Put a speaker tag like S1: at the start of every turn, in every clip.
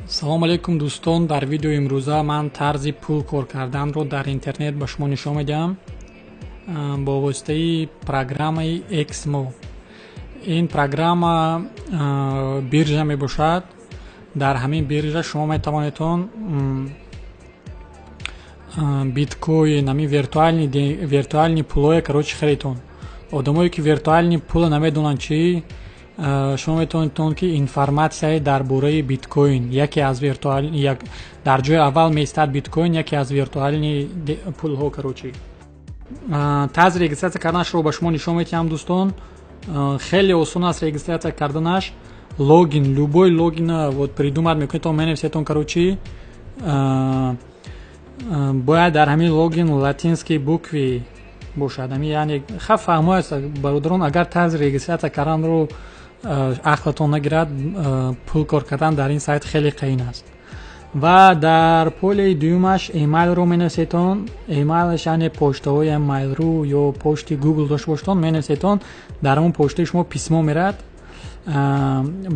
S1: салому алейкум дӯстон, дар видеои имрӯза ман тарзи пул кор карданро дар интернет ба шумо нишон медиҳам бо воситаи программаи XMO. ин программа биржа мебошад. дар ҳамин биржа шумо метавонед биткоин, ҳамин виртуальни пулое карочи харитон. одамое ки виртуальни пула намедонанд чӣ, шумо метавонед ки информатсияи дар бораи биткоин, яке аз дар ҷои аввал меистад биткоин, яке аз виртуальни пулҳо карочи. тарзи регистратсия карданашро ба шумо нишон медиҳам дӯстон. хеле осон аст регистратсия карданаш. логин, любой логин вот придумад мекунед, менависед карочи. бояд дар ҳамин логин латински букви бошад. яъне фаҳмояст бародарон, агар тарзи регистратсия карданро ақлатон нагирад, пул кор кардан дар ин сайт хеле қиин аст. ва дар полаи дуюмаш эмайлро менависетон. эмайлаш яъне поштаҳои Mail.ru ё пошти Google дошта бошедон, менависетон. дар ҳамон поштаи шумо письмо мерад.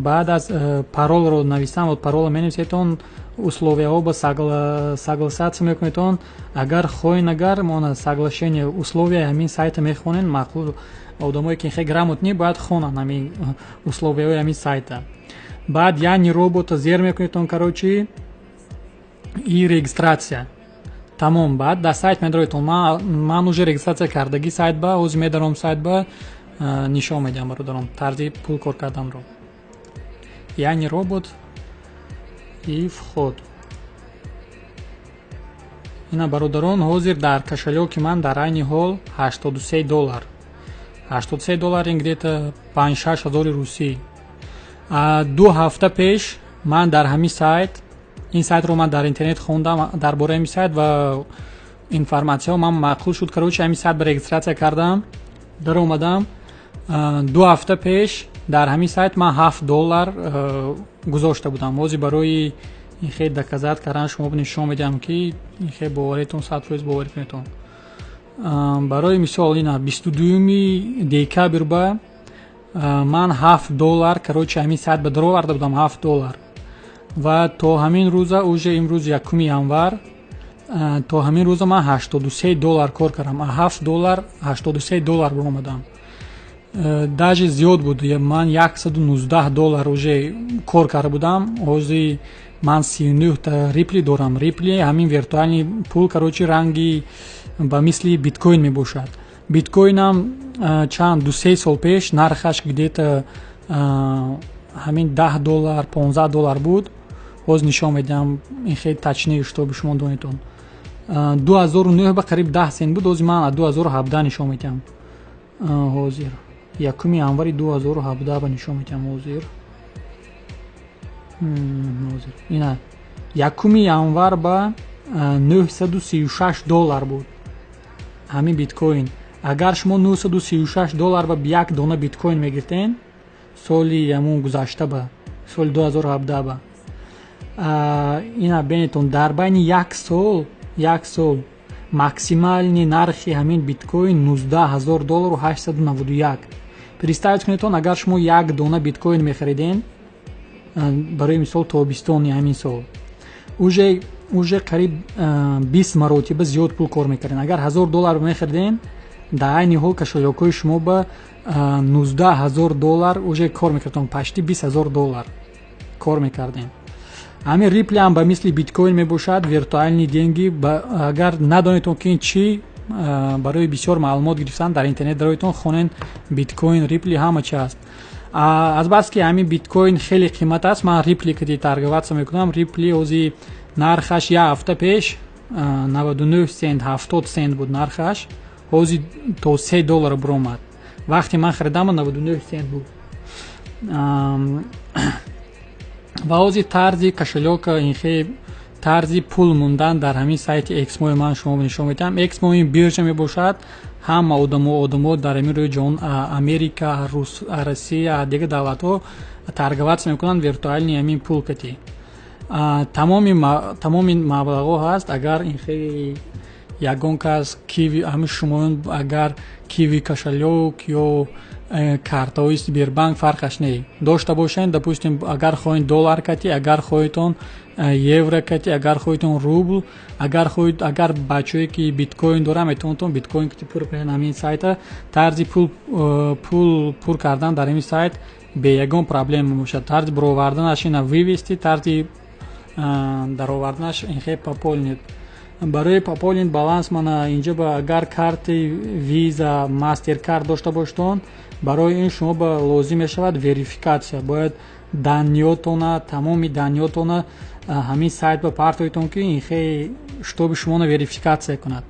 S1: баъд аз паролро навистан, вот паролро менависетон, условияҳо ба согласатсия мекунедон. агар хоҳен, агар мона соглашение условияи ҳамин сайта мехонен, маъқул одамое ки хеле грамотни бояд хонанд ҳамин условияҳои ҳамин сайта. баъд яъни робота зер мекунедон карочи и регистратсия тамом. баъд дар сайт медароедон. ман уже регистратсия кардаги сайт ба ҳозир медаром сайт ба нишон медиҳам бародарон тарзи пул кор карданро. яъни робот и вход. ина бародарон, ҳозир дар кошелёки ман дар айни ҳол $83. $83 где-то 5-6 ҳазори русӣ. 2 ҳафта пеш ман дар ҳамин сайт, ин сайтро ман дар интернет хондам дар бораи ҳамин сайт ва информатсияҳо ман маъқул шуд карочи ҳамин сайт ба регистратсия кардам, дар омадам. 2 ҳафта пеш дар ҳамин сайт ман $7 гузошта будам. ҳозир барои ин хеле доказат кардан шумо нишон медиҳам ки ин хеле боваритон 100% боварӣ кунедон. барои мисол ина 22 декабр ба ман $7 карочи ҳамин сайт ба дароварда будам, $7. ва то ҳамин рӯза, уже имрӯз 1 январ, то ҳамин рӯза ман $83 кор кардам. $7 $83 баромадам. даже зиёд буд. ман $119 уже кор карда будам. ҳозир ман 39 та рипли дорам. рипли ҳамин виртуальни пул карочи ранги ба мисли биткоин мебошад. биткоинам чанд 2-3 сол пеш нархаш где-то ҳамин $10 $15 буд. ҳозир нишон медиҳам, ин хеле точнее, што ба шумо донедон. 2009 ба қариб 10 сент буд. ҳозир ман 2017 нишон медиҳам. ҳозир 1 январи 2017 ба нишон медиҳам. ҳозир ина 1 январ ба $936 буд ҳамин биткоин. агар шумо $936 ба як дона биткоин мегиртен, соли ҳамун гузашта ба соли 2017 ба ина бенетон, дар байни як сол максимални нархи ҳамин биткоин $19891. представед кунедон, агар шумо як дона биткоин мехариден барои мисол тобистони ҳамин сол, уже қариб 20 маротиба зиёд пул кор мекарден. агар $1000 мехариден, дар айни ҳол кошелёкҳои шумо ба $19000 уже кор мекардон, пашти $20000 кор мекардем. ҳамин рипли ҳам ба мисли биткоин мебошад, виртуальни денги. агар надонедон ки ин чӣ, барои бисёр маълумот гирифтан дар интернет дароитон хонен биткоин, рипли, ҳама чи аст. азбаски ҳамин биткоин хеле қимат аст, ман рипли ки тарговатсия мекунам. рипли ҳозир нархаш 1 ҳафта пеш 99 сент 70 сент буд нархаш. ҳозир то $3 биромад. вақте ман харидам 99 сент буд. ва ҳозир тарзи кошелёка, ин хеле тарзи пул мондан дар ҳамин сайти XMO ман шумо нишон медиҳам. XMO ин биржа мебошад. ҳама одамот дар ҳамин рӯи ҷаҳон, Америка, Россия, дигар давлатҳо тарговатсия мекунанд виртуальни ҳамин пул кати. тамоми маблағҳо ҳаст. агар ин хеле ягон кас киви ҳамин шумо агар киви кошелёк ё картаҳои Сбербанк фарқаш не дошта бошед. Допустим, агар хоҳед доллар катӣ, агар хоҳедтон евро катӣ, агар хоҳедтон рубл, агар бачое ки биткоин дора метавонтон биткоин катӣ пур кунед. Ҳамин сайта тарзи пул пур кардан дар ин сайт бе ягон проблема мебошад. Тарзи бароварданаш ина вивести, тарзи дароварданаш инхе пополнид. Барои пополнид баланс мана инҷа ба агар карти виза, мастеркард дошта бошедон, барои ин шумо ба лозим мешавад верификатсия. Бояд даниётона, тамоми даниётона ҳамин сайт ба партоитон ки инхе штоби шуморо верификатсия кунад.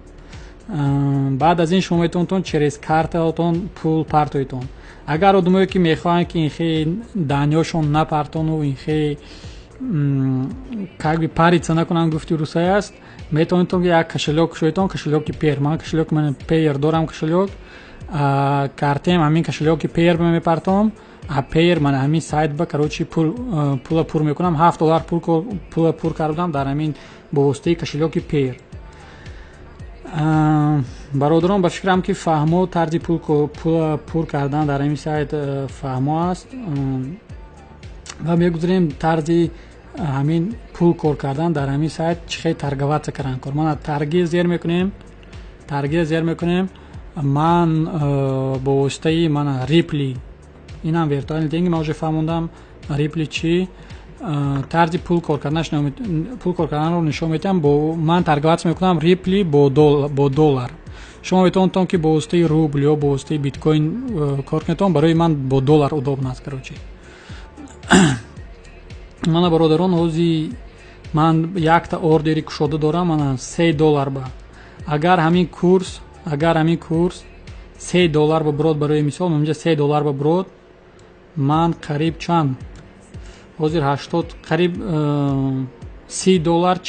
S1: баъд аз ин шумо метавонтон через картаотон пул партоитон. Агар одамое ки мехоҳанд ки инхе даниёшон напартону инхе как би парица накунанд, гуфти русай аст, метавонитон ки як кошелёк кушоитон, кошелёки пер. Ман кошелёк ман пер дорам, кошелёк картем ҳамин кошелёки пер мепартом. пер ман ҳамин сайт ба карочи пула пур мекунам. $7 пула пур кардам дар ҳамин бовоситаи кошелёки пер. бародарон ба фикрам ки фаҳмо тарзи пула пур кардан дар ҳамин сайт фаҳмо аст. ва мегузарем тарзи ҳамин пул кор кардан дар ҳамин сайт чӣ хел торговаться кардан кор. Ман таргия зер мекунем. Ман бо воситаи мана рипли, инам виртуальни деньги ман уже фаҳмондам рипли чи тарзи пул кор карданро нишон медиҳам. Ман торговаться мекунам рипли бо доллар. шумо метавонтон ки бо воситаи рубл ё бо воситаи биткоин кор кунедон. барои ман бо доллар удобна аст. Короче мана бародарон, ҳозир ман якта ордери кушода дорам. мана $3 ба агар ҳамин курс $3 ба брод, барои мисол инҷа $3 ба брод, ман қариб чанд ҳозир 80 қариб $30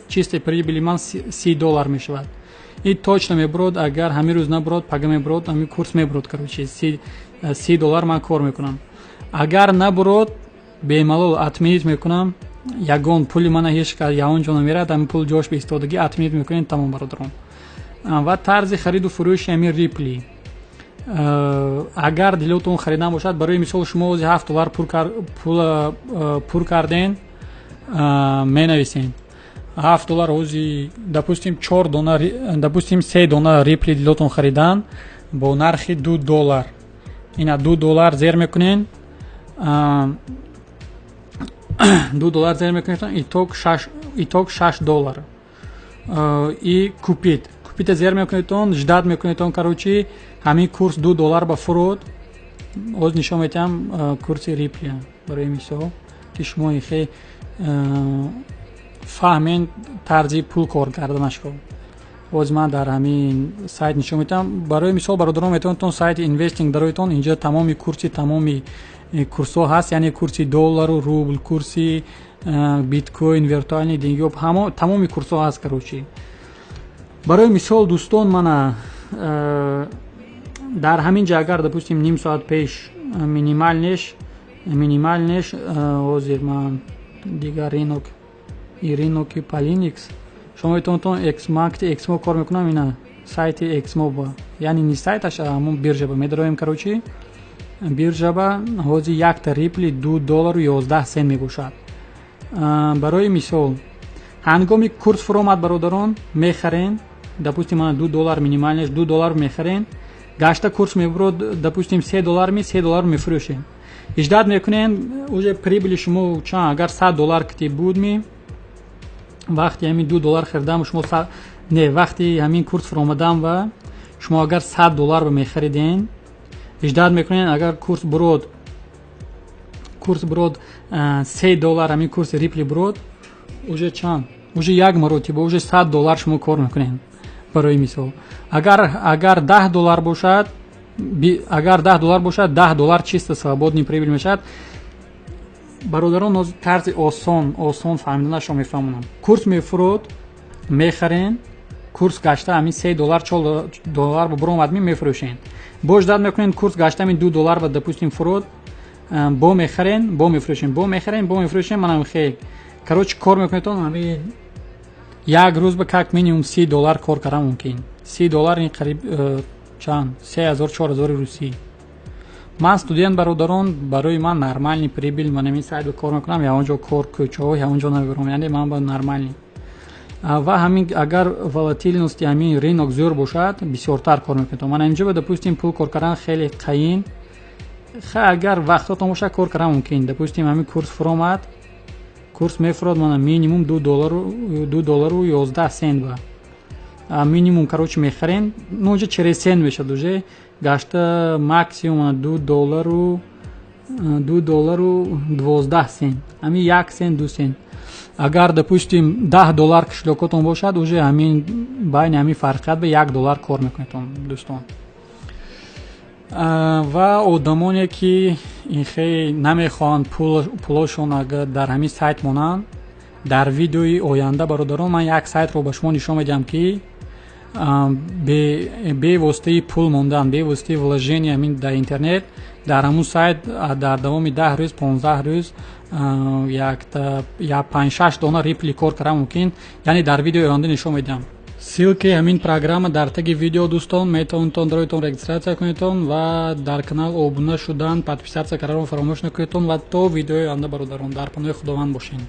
S1: чистой прибили ман $30 мешавад. ин точно меброд. агар ҳамин рӯз наброд, пага меброд, ҳамин курс меброд. Короче $30 ман кор мекунам. агар наброд, бемалол отменит мекунам. ягон пули мана ҳеч ягон ҷо намерад. ҳамин пул ҷош баистодагӣ отменит мекунем. тамом бародарон. ва тарзи хариду фурӯши ҳамин рипли, агар дилотон харидан бошад, барои мисол шумо ҳозир $7 пур карден, менависен $7 ҳозир допустим 4 дона, допустим 3 дона рипли дилотон харидан бо нархи $2. ина $2 зер мекунен. $2 зер мекунен, иток $6. и купит зер мекунетон, ждат мекунетон. Короче ҳамин курс $2 ба фурод. ҳозир нишон метиҳам курси рипли барои мисол ки шумо ихе фаҳмен тарзи пул кор карданашро. ҳозир ман дар ҳамин сайт нишон метиҳам. барои мисол бародарон, метавонтон сайти инвестинг дароитон. инҷа тамоми курсҳо ҳаст, яъне курси доллару рубл, курси биткоин, виртуальни деньги, тамоми курсҳо ҳаст. Короче барои мисол дӯстон, мана дар ҳамин ҷа агар допустим ним соат пеш минималнеш ҳозир ман дигар риноки Palinex, шумо метавонтон Exmo кор мекунам. ина сайти Exmo ба, яъне ни сайташ ҳамон биржа ба медароем. Короче биржа ба ҳозир якта рипли $2.11 мебошад. барои мисол ҳангоми курс фуромад бародарон, мехарен допустим мана $2 минималнеш $2 мехарен, гашта курс меброд допустим $3 мефурӯшем. иҷдад мекунен уже прибили шумо чанд, агар $100 кати будми, вақти ҳамин $2 хирдам шумо вақти ҳамин курс фуромадам ва шумо агар $100 ба мехариден, иҷдад мекунен агар курс брод $3 ҳамин курси рипли брод, уже чанд, уже як маротиба уже $100 шумо кор мекунен. барои мисол агар $10 бошад, $10 чисто свободный прибиль мешавад. бародарон, тарзи осон фаҳмиданашро мефаҳмонам. курс мефурод, мехарен, курс гашта ҳамин $3-4 ба буромад мефурӯшен. бош дад мекунен курс гашта ҳамин $2 ба допустим фурод, бо мехарен, бо мефурӯшен. манам хел короче кор мекунетон. ҳамин як рӯз ба как минимум $30 кор кардан мумкин. $30 ин қариб чанд $3000-4000 русӣ. ман студент бародарон, барои ман нормальни прибил, ман ин сайт кор мекунам, я онҷо кор кӯчаҳо я онҷо намебарам, яъне ман ба нормальни ва ҳамин агар волатильности ҳамин рынок зӯр бошад, бисёртар кор мекунам. Ман инҷо допустим пул кор кардан хеле қаин, агар вақтотон боша кор кардан мумкин. Допустим ҳамин курс фуромад, курс мефурод мана минимум $2 11 цент ба минимум короче мехарен, ну уже через цент мешад, уже гашта максимум $2 12 цент, ҳамин 1 цент 2 цент. агар допустим $10 кишлёкотон бошад, уже ҳамин байни ҳамин фарқият ба $1 кор мекунедон дӯстон. ва одамоне ки ин хеле намехоҳанд пулошон агар дар ҳамин сайт монанд, дар видеои оянда бародарон ман як сайтро ба шумо нишон медиҳам ки бевоситаи пул мондан, бевоситаи вложения дар интернет, дар ҳамун сайт дар давоми 10 рӯз 15 рӯз як 5-6 дона рипли кор кардан мумкин, яъне дар видеои оянда нишон медиҳам. ссилки ҳамин программа дар таги видео дӯстон, метавонедон дароятон регистратсия кунедон ва дар канал обуна шудан, подписатсия карданро фаромӯш накунедон ва то видеои оянда бародарон дар паноҳи худованд бошед.